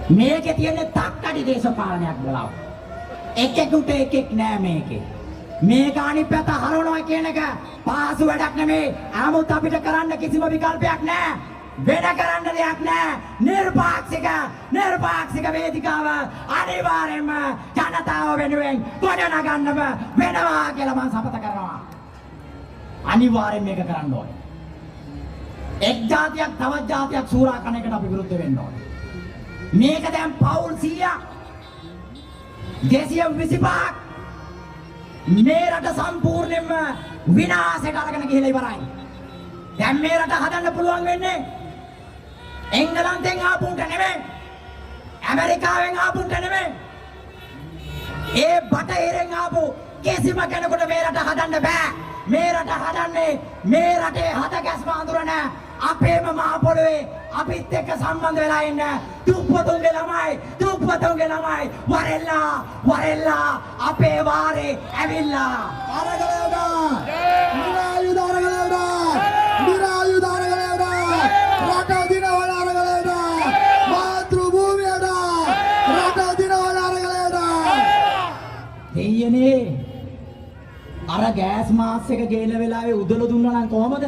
මේකේ තියෙන තක්කඩි දේශපාලනයක් බලව. එකෙකුට එකෙක් නෑ මේකේ. මේක අනිත් පැත්ත හරවනවා කියන එක පහසු වැඩක් නෙමෙයි. 아무ත් අපිට කරන්න කිසිම විකල්පයක් නෑ. වෙන කරන්න දෙයක් නෑ. නිර්පාක්ෂික වේදිකාව අනිවාර්යයෙන්ම ජනතාව වෙනුවෙන් ගොඩනගන්නම වෙනවා කියලා මම සපත කරනවා. අනිවාර්යෙන් මේක කරන්න ඕනේ. එක් જાතියක් තවත් જાතියක් සූරා කන එකට අපි විරුද්ධ වෙන්න ඕනේ. මේක දැන් පවුල් 100ක් 225ක් මේ රට සම්පූර්ණයෙන්ම විනාශයට අරගෙන ගිහිලා ඉවරයි. දැන් මේ රට හදන්න පුළුවන් වෙන්නේ එංගලන්තෙන් ආපුන්ට නෙමෙයි, ඇමරිකාවෙන් ආපුන්ට නෙමෙයි. ඒ බටහිරෙන් ආපු කිසිම කෙනෙකුට මේ රට හදන්න බෑ. මේ රට හදන්නේ මේ රටේ හදගැස්ම අඳුරන අපේම මහ පොළොවේ අපිත් එක්ක සම්බන්ධ වෙලා ඉන්න දුප්පතුන්ගේ ළමයි වරෙල්ලා අපේ වාරේ ඇවිල්ලා රට දිනවල මාතෘභූමියට රට දිනවල දෙයියනේ අර ගෑස් මාස් එක ගේන වෙලාවේ උදල දුන්නා නම් කොහමද?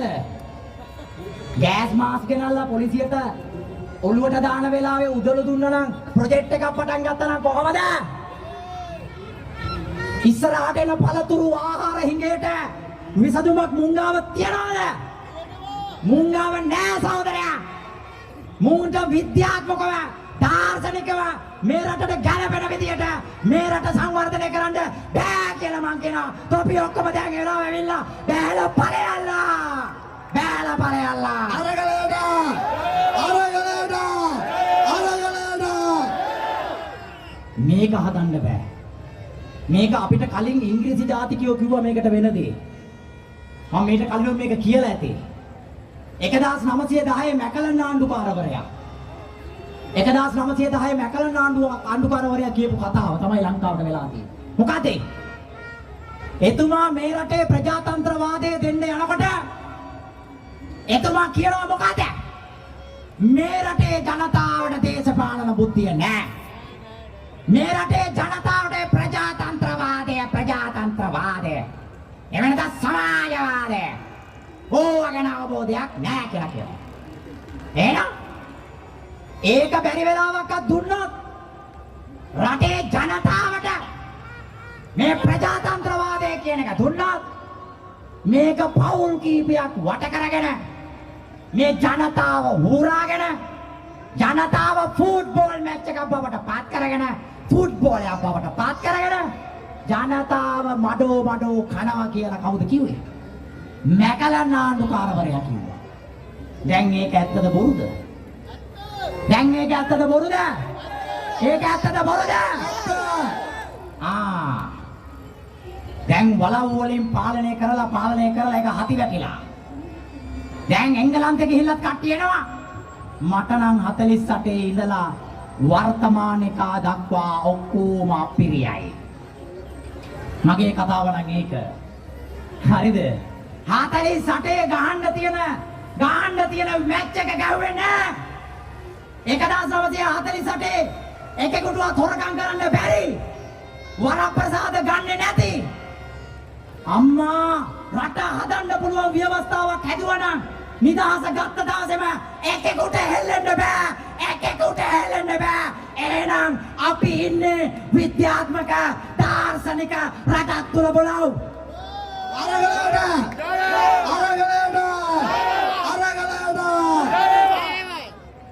ගෑස් මාස් ගෙනල්ලා පොලිසියට ඔළුවට දාන වෙලාවේ උදල දුන්නා නම් ප්‍රොජෙක්ට් එකක් පටන් ගත්තා නම් කොහමද? ඉස්සරහට එන පළතුරු ආහාර හිඟේට විසඳුමක් මුංගාව තියනවාද? මුංගාව නෑ සහෝදරයා. මුන්ට විද්‍යාත්මකව දාර්ශනිකව මේ රටට ගැළපෙන විදියට මේ රට සංවර්ධනය කරන්න බෑ කියලා මං කියනවා. තොපි ඔක්කොම දැන් එනවා ඇවිල්ලා බෑලා ඵලයල්ලා අරගලේට මේක හදන්න බෑ. මේක අපිට කලින් ඉංග්‍රීසි ජාතිකයෝ කිව්වා මේකට වෙන දේ. මම මේකට කලින් මේක කියලා ඇති. 1910 මැකලන් ආණ්ඩුකාරවරයා 1910 මැකලන් ආණ්ඩුකාරවරයා කියපු කතාව තමයි ලංකාවට වෙලා තියෙන්නේ. මොකද එතුමා මේ රටේ ප්‍රජාතන්ත්‍රවාදය දෙන්න යනකොට එතුමා කියනවා මොකද? මේ රටේ ජනතාවට දේශපාලන බුද්ධිය නැහැ. මේ රටේ ජනතාවට ප්‍රජාතන්ත්‍රවාදය එවනත සමාජවාදය ඕවගෙන අවබෝධයක් නැහැ කියලා කියනවා. එහෙනම් ඒක බැරි වෙලාවක්වත් දුන්නොත් රටේ ජනතාවට මේ ප්‍රජාතන්ත්‍රවාදය කියන එක දුන්නොත් මේක පවුල් කීපයක් වට කරගෙන මේ ජනතාව හුරාගෙන ජනතාව ෆුට්බෝල් මැච් එකක් බවට පත් කරගෙන ෆුට්බෝලයක් බවට පත් කරගෙන ජනතාව මඩෝ කනවා කියලා කවුද කිව්වේ? මැකලන් ආණ්ඩුකාරවරයා කිව්වා. දැන් මේක ඇත්තද බොරුද? ඒක ඇත්තද බොරුද? දැන් වලව් වලින් පාලනය කරලා ඒක හති වැටිලා. දැන් එංගලන්තේ ගිහිල්ලත් කට්ටිය එනවා. මට නම් 48 ඉඳලා වර්තමානිකා දක්වා ඔක්කොම අපිරියයි. මගේ කතාව නම් ඒක. හරිද? 48 ගහන්න තියෙන මැච් එක ගැහුවේ නෑ. 1948 එකෙකුටවත් හොරකම් කරන්න බැරි. වරප්‍රසාද ගන්නෙ නැති. අම්මා රට හදන්න පුළුවන් ව්‍යවස්ථාවක් හැදුවා නම් නිදහස ගත්ත දවසේම එකෙකුට හෙල්ලෙන්න බෑ. එහෙනම් අපි ඉන්නේ විද්‍යාත්මක දාර්ශනික රටක් තුල බලව.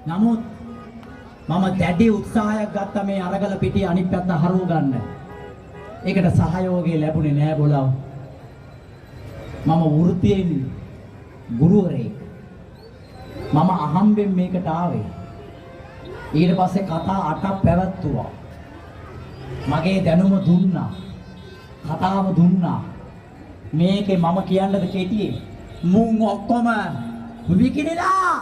නමුත් මම දැඩි උත්සාහයක් ගත්තා මේ අරගල පිටිය අනිත් පැත්ත හරව ගන්න. ඒකට සහයෝගය ලැබුණේ නෑ බොලව. මම වෘත්තියෙන් ගුරුවරයෙක්. මම අහම්බෙන් මේකට ආවේ. ඊට පස්සේ කතා 8ක් පැවැත්තුවා. මගේ දැනුම දුන්නා. කතාව දුන්නා. මේකේ මම කියන්නද කෙටියේ මුන් ඔක්කොම විකිනිලා.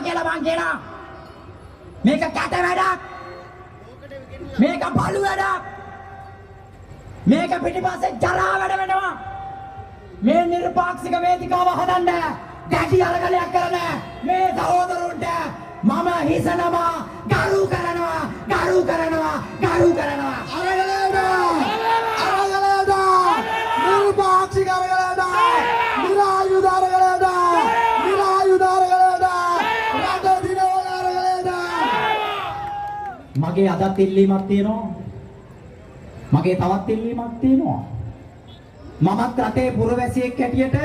කියලා මං කියනවා. මේක කැත වැඩක්. මේක බලු වැඩක්. මේක පිටිපස්සේ ජරා වැඩ වෙනවා. මේ නිර්පාක්ෂික වේදිකාව හදන්න දැඩි අරගලයක් කරන මේ සහෝදරුන්ට මම හිසනවා ගරු කරනවා අරගලයට නිර්පාක්ෂික අරගලයට නිරායුධ අරගලයට රට දිනවල අරගලයට මගේ අදත් ඉල්ලීමක් තියෙනවා මගේ තවත් ඉල්ලීමක් තියෙනවා මමත් රටේ පුරවැසියෙක් හැටියට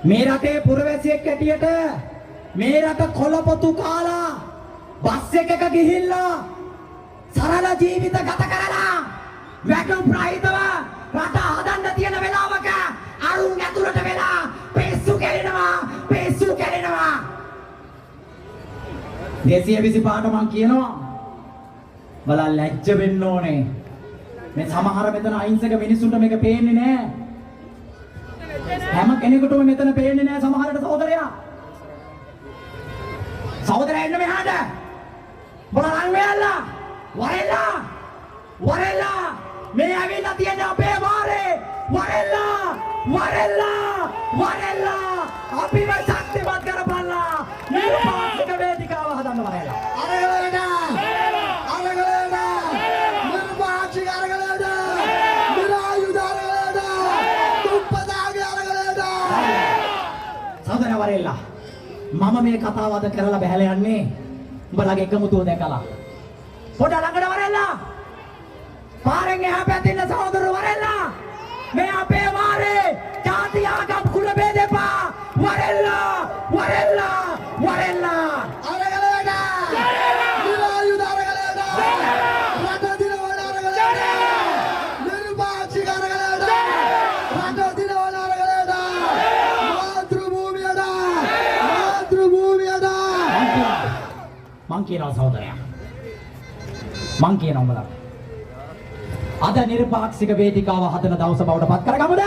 මේ රටේ පුරවැසියෙක් හැටියට මේ රට කොළපොතු කාලා බස් එකක ගිහිල්ලා සරල ජීවිත ගත කරලා වැටුප් රහිතව රට හදන්න තියෙන වෙලාවක අරුන් ඇතුළට වෙලා පිස්සු කෙරෙනවා 225ට මං කියනවා බලන්න ලැජ්ජ වෙන්න ඕනේ මේ සමහර මෙතන අහිංසක මිනිස්සුන්ට මේක පේන්නේ නැහැ හැම කෙනෙකුටම මෙතන පේන්නේ නැහැ සමහරට සහෝදරයා එන්න මෙහාට බලන්න මෙයල්ලා වරෙල්ලා මේ ඇවිල්ලා තියෙන අපේ වාරේ වරෙල්ලා අපිව ශක්තිමත් කරපල්ලා නිර්පාක්ෂික වේදිකාව හදන්න වරෙල්ලා අරගලයට නිර්පාක්ෂික අරගලයට නිරායුධ අරගලයට දුප්පතාගේ අරගලයට සහෝදර වරෙල්ලා මම මේ කතාව අද කරලා බහැලා යන්නේ උඹලගේ එකමුතුව දැකලා පොඩ ළඟට වරෙල්ලා පාරෙන් එහා පැත්තේ ඉන්න සහෝදර වරෙල්ලා මේ අපේ වාරේ ජාති ආගම් කුල ભેද එපා වරෙල්ලා අරගලයට නිරායුධ අරගලයට රට දිනවල අරගලයට නිර්පාක්ෂික අරගලයට රට දිනවල අරගලයට මාතෘභූමියට මං කියනවා සහෝදරයා මං කියනවා උඹලා අද නිර්පාක්ෂික වේදිකාව හදන දවස බවට පත් කරගමුද?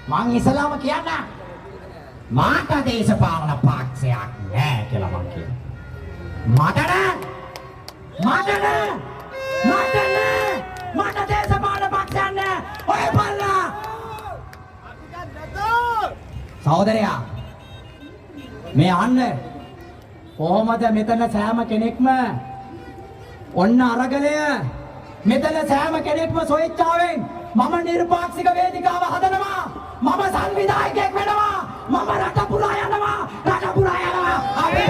මං ඉස්ලාම කියන්න මාට දේශපාලන පක්ෂයක් නෑ කියලා මං කියනවා. මට දේශපාලන පක්ෂයක් නෑ. ඔය බල්ලා සහෝදරයා මේ අන්න කොහොමද මෙතන සෑම කෙනෙක්ම ඔන්න අරගලය මෙතන සෑම කෙනෙක්ම ස්වේච්ඡාවෙන් මම නිර්පාක්ෂික වේදිකාව හදනවා මම සංවිධායකයෙක් වෙනවා මම රට පුරා යනවා අපේ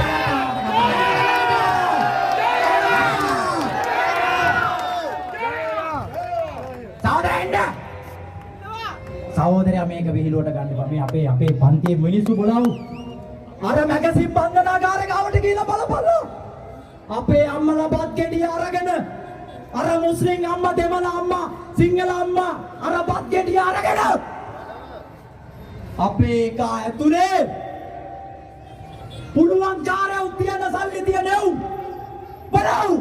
සහෝදරයා මේක විහිළුවට ගන්න එපා මේ අපේ පන්තියේ මිනිස්සු බලව අර මැගසින් බන්ධනාගාරේ ගාවට ගිහලා බලපල්ලා අපේ අම්මලා බත් ගෙඩිය අරගෙන අර මුස්ලිම් අම්මා දෙමළ අම්මා සිංහල අම්මා අර බත් ගෙඩිය අරගෙන අපේ එක ඇතුලේ පුළුවන් ජාරයන් තියන සල්ලි තියනෙව් බලව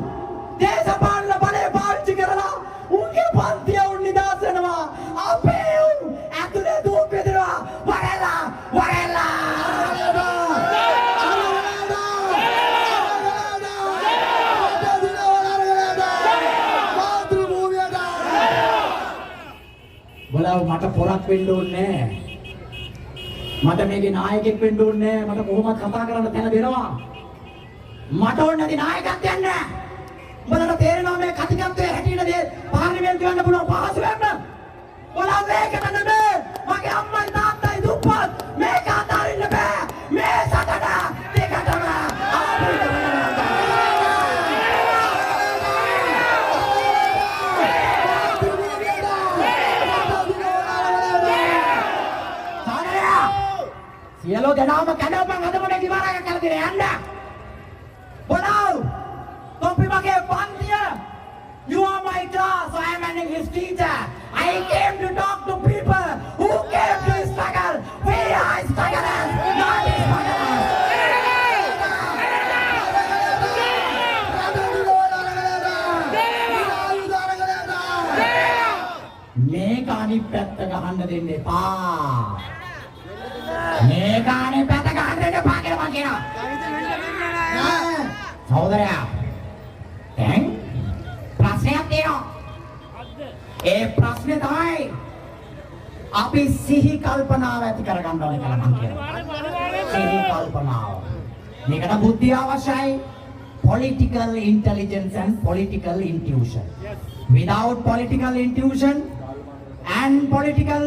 දේශපාලන බලය පාවිච්චි කරලා උන්ගේ පන්තිය උන් නිදාස් වෙනවා අපේ උන් ඇතුලේ දූප් බෙදනවා වරෙල්ලා බලව මට පොරක් වෙන්න ඕනේ මට මේකේ නායකයෙක් වෙන්න ඕනේ මට කොහොමද කතා කරන්න තැන දෙනවා මට ඕනේ නැති නායකත්වයක් නැහැ උඹලට තේරෙනවා මේ කතිකත්වයේ හැටියට දේ පාර්ලිමේන්තුව යන්න පුළුවන් පහසුවෙන්ම බලව මේකට නෙමෙයි මගේ අම්මයි තාත්තයි දුප්පත් මේක අතාරින්න බෑ මේ සටන දෙකටම සියලු දෙනාම කඩපන් අදමඩ කිවරක් කරලා දෙන්න යන්න බලව කොපි මගේ පන්තිය you are my class I am an English teacher I came to talk to people who came to struggle we are strugglers not strugglers මේක අනිත් පැත්ත ගහන්න දෙන්න එපා මේක අනිත් පැත්ත ගහන්න දෙන්න එපා කියලා මං කියනවා සහෝදරයා දැන් ප්‍රශ්නයක් තියෙනවා ඒ ප්‍රශ්නේ තමයි අපි සිහි කල්පනාව ඇති කරගන්න ඕනේ කියලා මම කියනවා. සිහි කල්පනාව. මේකට බුද්ධිය අවශ්‍යයි. Political intelligence and political intuition. Without political intuition and political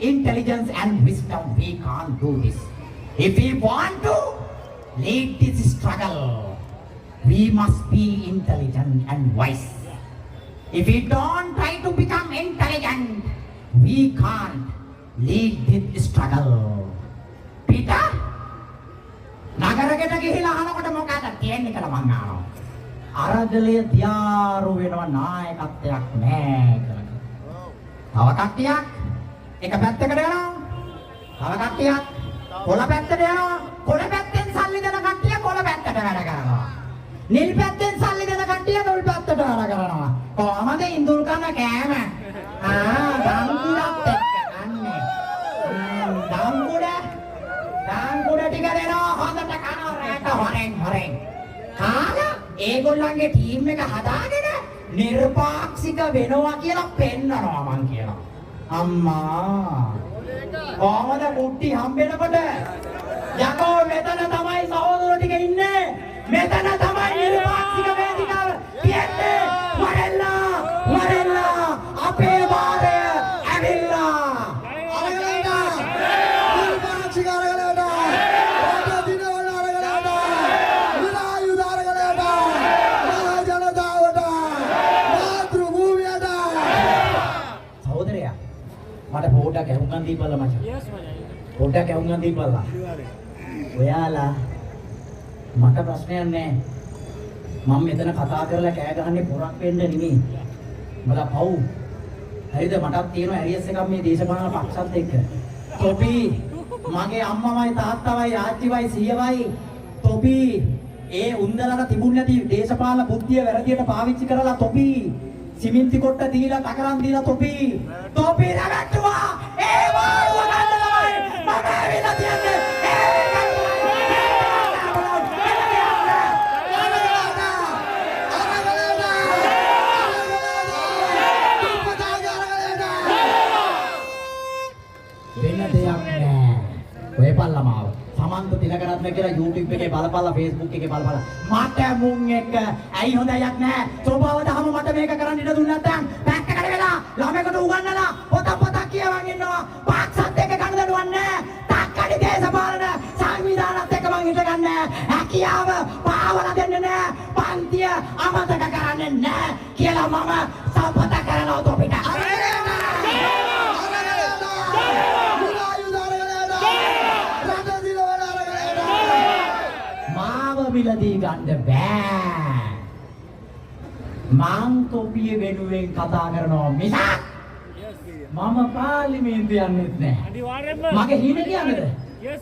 intelligence and wisdom, we can't do this. If we want to lead this struggle, we must be intelligent and wise. If we don't try to become intelligent, we can't lead this struggle. Peter, නගරකට ගිහිලා අහනකොට මොකද තියෙන්නේ කියලා මං අහනවා. අරගලයේ තියාරු වෙනවා නායකත්වයක් නැහැ කියලා. තව කට්ටියක් එක පැත්තකට යනවා. තව කට්ටියක් කොළ පැත්තට යනවා. කොළ පැත්තෙන් සල්ලි දෙන කට්ටිය කොළ පැත්තට වැඩ කරනවා. නිල් පැත්තෙන් සල්ලි දෙන කට්ටිය නිල් පැත්තට වැඩ කරනවා. කොහමද ඉඳුල් කන කෑම? දම්කුඩත් එක්ක අන්නේ. දම්කුඩ ටික දෙනවා හොඳට කනවා රැට හොරෙන්. කාලා ඒගොල්ලන්ගේ ටීම් එක හදාගෙන නිර්පාක්ෂික වෙනවා කියලා පෙන්නනවා මං කියනවා. අම්මා කොහමද මුට්ටි හම්බෙනකොට යකෝ මෙතන තමයි සහෝදර ටික ඉන්නේ. මෙතන තමයි නිර්පාක්ෂික වේදිකාව තියෙන්නේ. වරෙල්ලා අපේ වාරය ඇවිල්ලා. නිර්පාක්ෂික අරගලයට රට දිනවන අරගලයට විරායුධ අරගලයට මහා ජනතාවට මාතෘ භූමියට සහෝදරයා මට පොඩ්ඩක් ඇහුම්කන් දීපල්ලා මචං. පොඩ්ඩක් ඇහුම්කන් දීපල්ලා. ඔයාලා මට ප්‍රශ්නයක් නැහැ. මම මෙතන කතා කරලා කෑ ගහන්නේ පොරක් වෙන්න නෙමෙයි. මලා පව්. හරිද මටත් තියෙනවා ඇරියස් එකක් මේ දේශපාලන පක්ෂත් එක්ක. තොපි මගේ අම්මමයි තාත්තමයි ආච්චිවයි සීයවයි තොපි ඒ උන්දලට තිබුණ නැති දේශපාලන බුද්ධිය වැරදියට පාවිච්චි කරලා තොපි සිමෙන්ති කොට්ට දීලා තකරන් දීලා තොපි රැවට්ටුවා. ඒ වාරුව ගන්න තමයි මම ඇවිල්ලා තියන්නේ. ඔය පල්ලමාව සමන්ත තිලකරත්න කියලා YouTube එකේ බලපල්ලා Facebook එකේ බලපල්ලා මට මුන් එක ඇයි හොඳ අයක් නැහැ. සෝභාව දහම මට මේක කරන්න ඉඩ දුන්නේ නැත්නම් පැත්තකට වෙලා ළමයකට උගන්වලා පොතක් කියවන් ඉන්නවා. පාක්ෂත් එක්ක ගන්න දඩුවක් නැහැ. තාක්කඩි දේශපාලන සංවිධානත් එක්ක මං හිට ගන්න හැකියාව පාවලා දෙන්නේ නැහැ. පන්තිය අමතක කරන්නේ නැහැ කියලා මම සම්පත කරනවා තොපිට. මිලදී ගන්න බෑ. මං තොපිය වෙනුවෙන් කතා කරනවා මිසක් මම පාර්ලිමේන්තුව යන්නෙත් නෑ. අනිවාර්යෙන්ම. මගේ හීනේ කියන්නේද?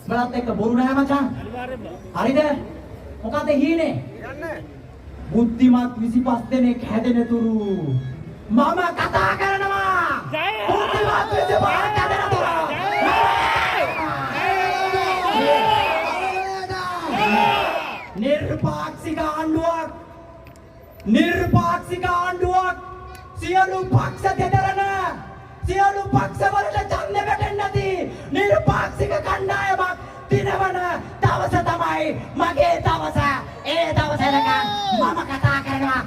බලත් එක්ක බොරු නෑ මචං. අනිවාර්යෙන්ම. හරිද? මොකද හීනේ? යන්නේ. බුද්ධිමත් 25 දෙනෙක් හැදෙන තුරු මම කතා කරනවා. බුද්ධිමත් 25 හැදෙන තුරු. නිර්පාක්ෂික ආණ්ඩුවක් සියලු පක්ෂ දෙදරන සියලු පක්ෂ වලට ඡන්දෙ වැටෙන්නේ නැති නිර්පාක්ෂික කණ්ඩායමක් දිනවන දවස තමයි මගේ දවස. ඒ දවසේක මම කතා කරනවා